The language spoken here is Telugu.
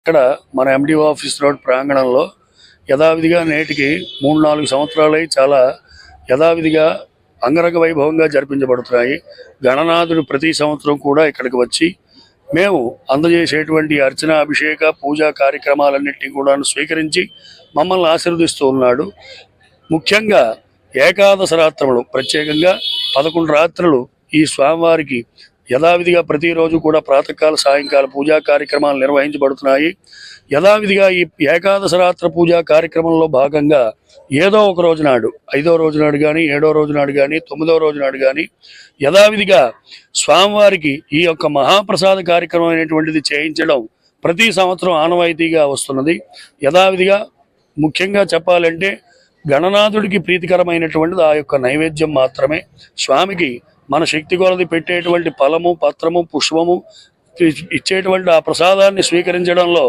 ఇక్కడ మన ఎండిఓ ఆఫీస్ రోడ్ ప్రాంగణంలో యథావిధిగా నేటికి 3-4 సంవత్సరాలై చాలా యథావిధిగా అంగరంగ వైభవంగా జరిపించబడుతున్నాయి. గణనాథుడు ప్రతి సంవత్సరం కూడా ఇక్కడికి వచ్చి మేము అందజేసేటువంటి అర్చన, అభిషేక, పూజా కార్యక్రమాలన్నింటినీ కూడా స్వీకరించి మమ్మల్ని ఆశీర్వదిస్తూ ఉన్నాడు. ముఖ్యంగా ఏకాదశ రాత్రములు ప్రత్యేకంగా 11 రాత్రులు ఈ స్వామివారికి యథావిధిగా ప్రతిరోజు కూడా ప్రాతకాల, సాయంకాల పూజా కార్యక్రమాలు నిర్వహించబడుతున్నాయి. యథావిధిగా ఈ ఏకాదశ రాత్ర పూజా కార్యక్రమంలో భాగంగా ఏదో ఒక రోజు నాడు, 5వ రోజు నాడు కానీ, 7వ రోజు నాడు కానీ, 9వ రోజు నాడు కానీ యథావిధిగా స్వామివారికి ఈ యొక్క మహాప్రసాద కార్యక్రమం అనేటువంటిది చేయించడం ప్రతి సంవత్సరం ఆనవాయితీగా వస్తున్నది. యథావిధిగా ముఖ్యంగా చెప్పాలంటే గణనాథుడికి ప్రీతికరమైనటువంటిది ఆ యొక్క నైవేద్యం మాత్రమే. స్వామికి మన శక్తి కొలది పెట్టేటువంటి ఫలము, పత్రము, పుష్పము ఇచ్చేటువంటి ఆ ప్రసాదాన్ని స్వీకరించడంలో